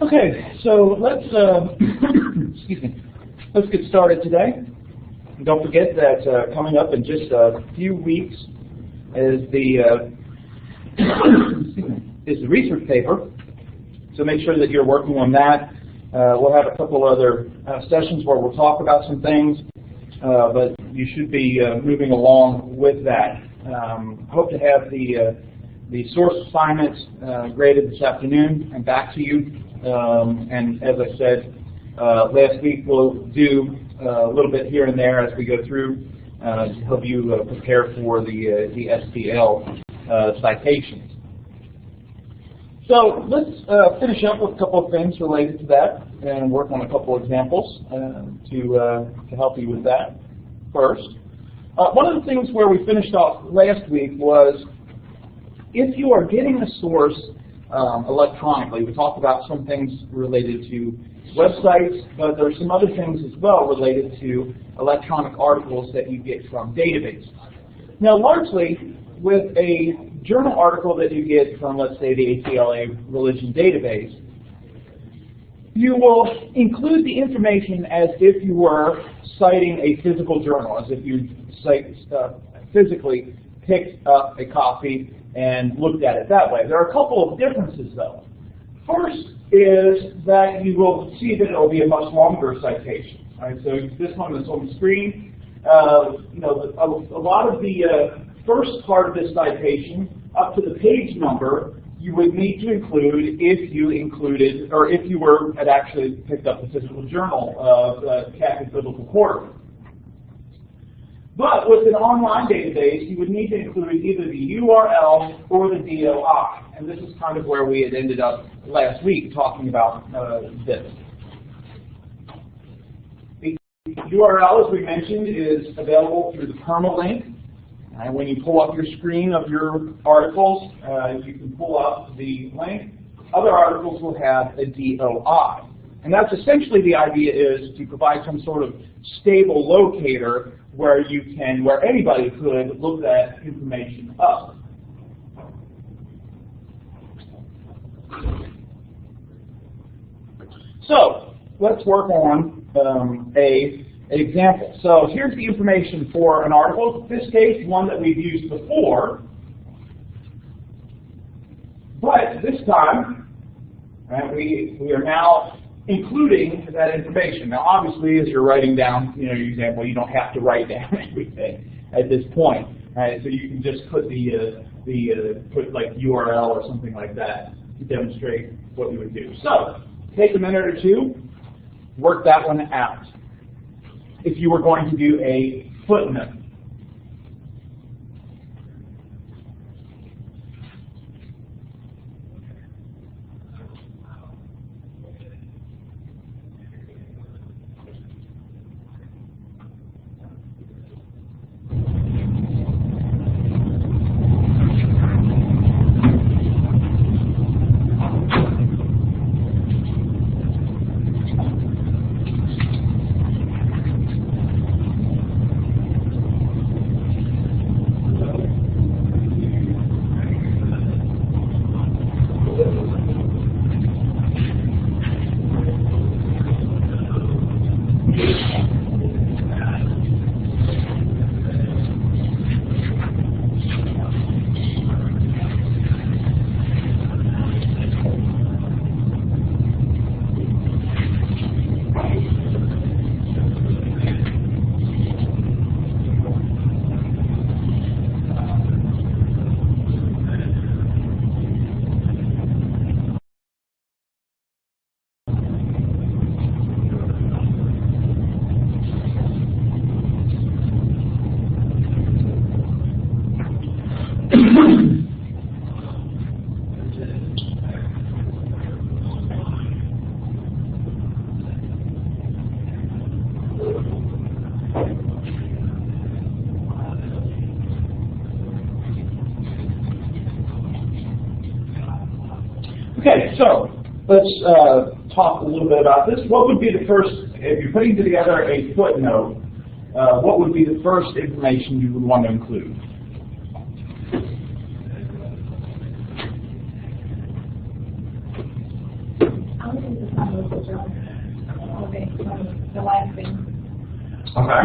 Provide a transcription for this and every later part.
Okay, so let's excuse me. Let's get started today. And don't forget that coming up in just a few weeks is the is the research paper. So make sure that you're working on that. We'll have a couple other sessions where we'll talk about some things, but you should be moving along with that. Hope to have the source assignments graded this afternoon and back to you. And as I said last week, we'll do a little bit here and there as we go through to help you prepare for the SPL citations. So let's finish up with a couple of things related to that and work on a couple of examples to help you with that. First, one of the things where we finished off last week was if you are getting a source electronically, we talked about some things related to websites, but there are some other things as well related to electronic articles that you get from databases. Now, largely, with a journal article that you get from, let's say, the ACLA religion database, you will include the information as if you were citing a physical journal, as if you physically picked up a copy and looked at it that way. There are a couple of differences, though. First is that you will see that it will be a much longer citation. Right? So this one that's on the screen, a lot of the first part of this citation, up to the page number, you would need to include if you included, or if you had actually picked up the physical journal of Catholic Biblical Quarterly. But with an online database, you would need to include either the URL or the DOI. And this is kind of where we had ended up last week talking about this. The URL, as we mentioned, is available through the permalink. And when you pull up your screen of your articles, you can pull up the link. Other articles will have a DOI. And that's essentially the idea is to provide some sort of stable locator where anybody could look that information up. So let's work on an example. So here's the information for an article. In this case, one that we've used before. But this time, we are now including that information. Now, obviously, as you're writing down, your example, you don't have to write down everything at this point. Right? So you can just put put like URL or something like that to demonstrate what you would do. So take a minute or two, work that one out. If you were going to do a footnote. Okay, so let's talk a little bit about this. What would be the first, if you're putting together a footnote, what would be the first information you would want to include? Out of the Okay, the last thing. Okay.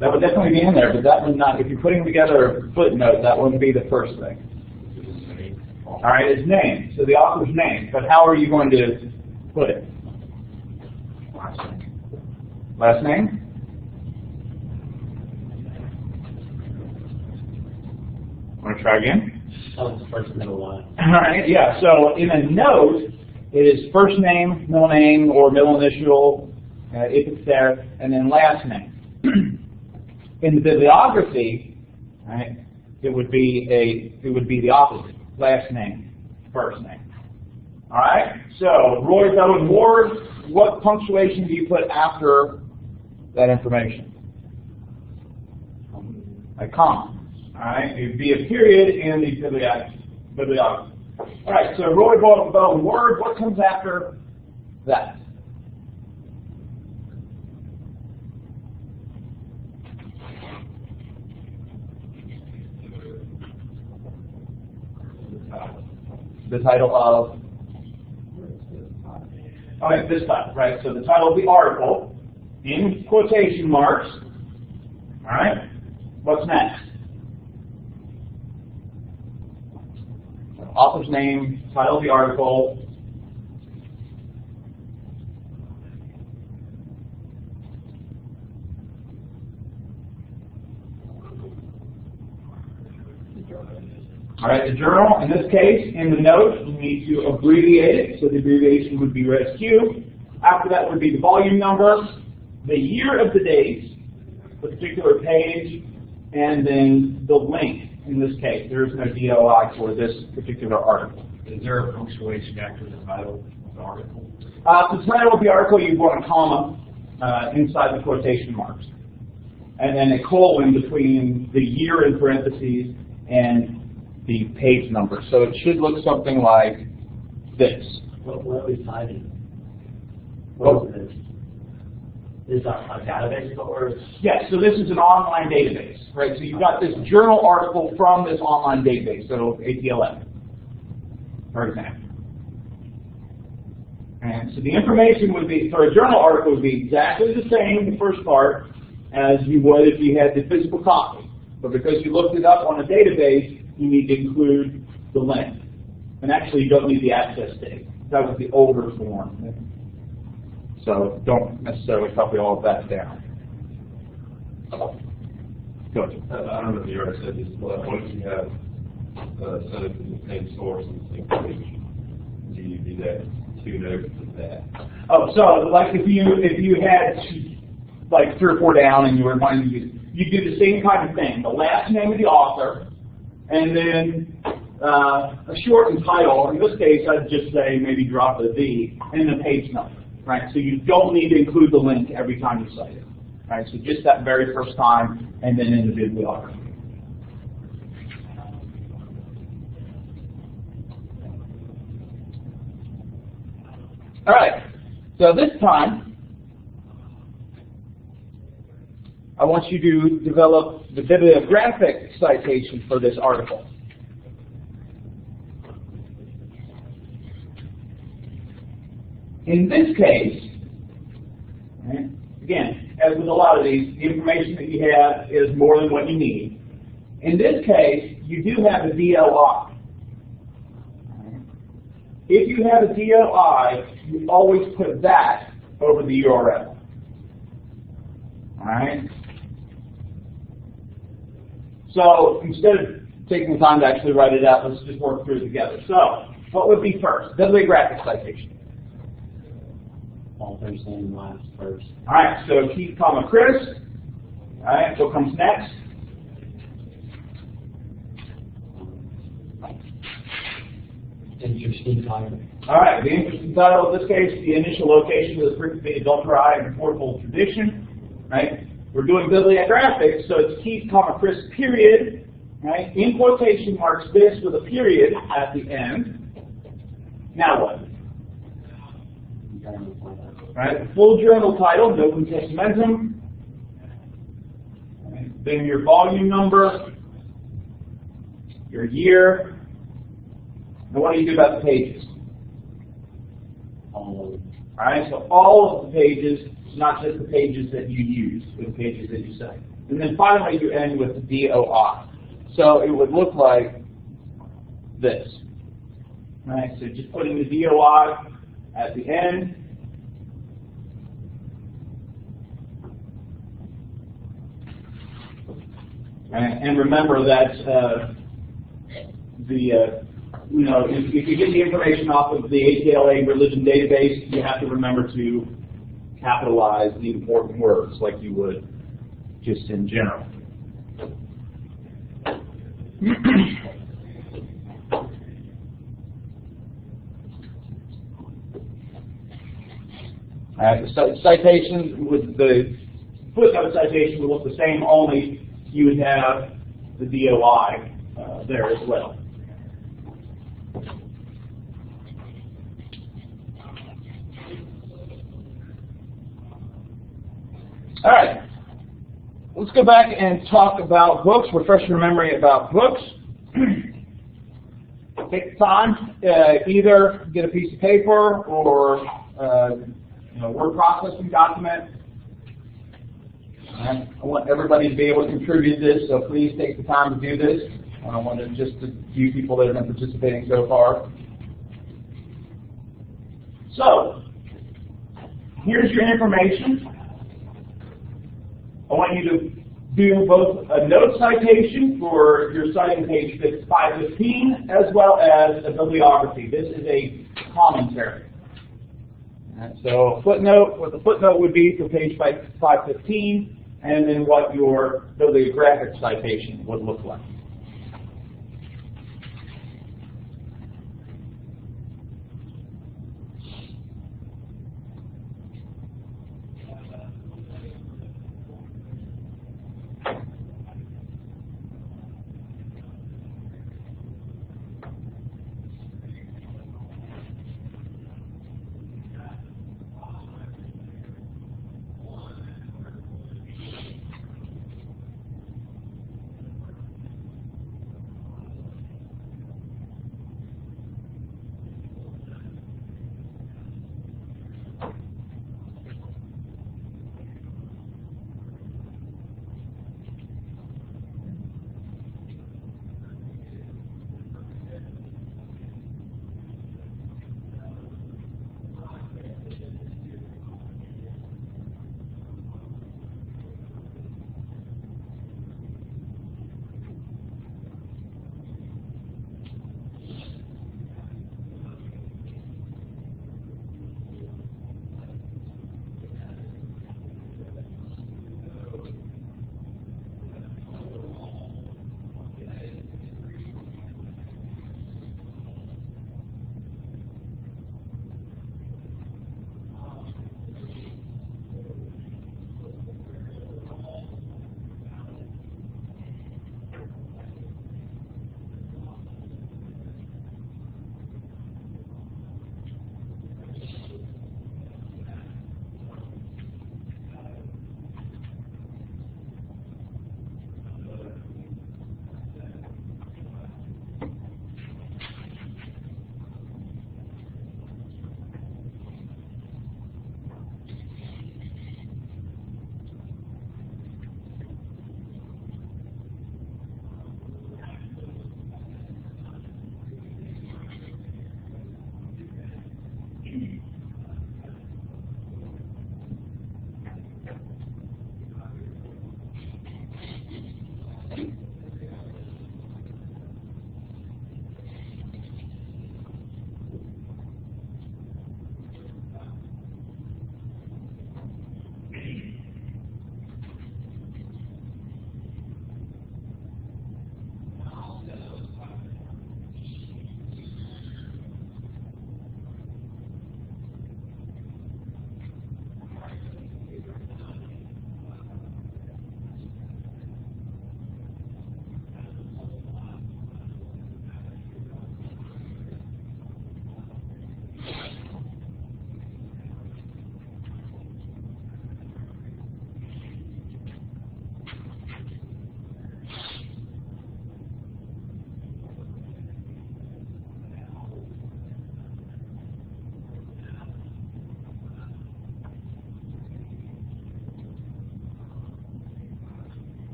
That would definitely be in there, but that would not, if you're putting together a footnote, that wouldn't be the first thing. All right, his name, so the author's name, but how are you going to put it? Last name? Want to try again? Oh, it's first middle line. All right, yeah, so in a note, it is first name, or middle initial, if it's there, and then last name. In the bibliography, right, it would be the opposite. Last name, first name. All right. So Roy Bellwood Ward, what punctuation do you put after that information? A comma. All right. It would be a period in the bibliography. All right. So Roy Bellwood Ward, what comes after that? The title of, this title, right? So the title of the article in quotation marks. All right. What's next? Author's name, title of the article. All right, the journal, in this case, in the note, you need to abbreviate it, so the abbreviation would be ResQ. After that would be the volume number, the year of the date, the particular page, and then the link. In this case, there is no DOI for this particular article. Is there a punctuation after the title of the article? The title of the article, you want a comma inside the quotation marks. And then a colon between the year in parentheses and the page number. So it should look something like this. What are we citing? What is this? Is that a database or? Yes, so this is an online database, right? So you've got this journal article from this online database, so ATLM, for example. And so the information would be, for a journal article, would be exactly the same, the first part, as you would if you had the physical copy. But because you looked it up on a database, you need to include the link. And actually, you don't need the access date. That was the older form. So don't necessarily copy all of that down. Go ahead. I don't know if you already said this, but once you have set up in the same source and the same page, do you do that two notes of that? Oh, so like if you had like 3 or 4 down and you were wanting to use, you do the same kind of thing. The last name of the author, and then a shortened title. In this case, I'd just say maybe drop the V and the page number. Right, so you don't need to include the link every time you cite it. Right, so just that very first time, and then in the bibliography. All right, so this time, I want you to develop the bibliographic citation for this article. In this case, right, again, as with a lot of these, the information that you have is more than what you need. In this case, you do have a DOI. If you have a DOI, you always put that over the URL. All right? So instead of taking the time to actually write it out, let's just work through it together. So what would be first? Bibliographic citation. Author's name, last, first. All right, so Keith, Chris. All right, what comes next? Interesting title. All right, the interesting title, in this case, the initial location of the frequently adulterated and portable tradition. Right? We're doing bibliographics, so it's Keith, Chris, period. Right? In quotation marks, this with a period at the end. Now what? Right, the full journal title, Novum Testamentum. Right, then your volume number, your year. And what do you do about the pages? All All right, so all of the pages, not just the pages that you use, but the pages that you cite. And then finally, you end with the DOI. So it would look like this. All right, so just putting the DOI at the end. And remember that if you get the information off of the ATLA religion database, you have to remember to capitalize the important words like you would just in general. The citation with the footnote citation would look the same, only you would have the DOI there as well. All right, let's go back and talk about books, refresh your memory about books. Take the time, either get a piece of paper or word processing document. I want everybody to be able to contribute this, so please take the time to do this. I don't want just a few people that have been participating so far. So, here's your information. I want you to do both a note citation for your citing page 515 as well as a bibliography. This is a commentary. So a footnote, what the footnote would be for page 515, and then what your bibliographic citation would look like.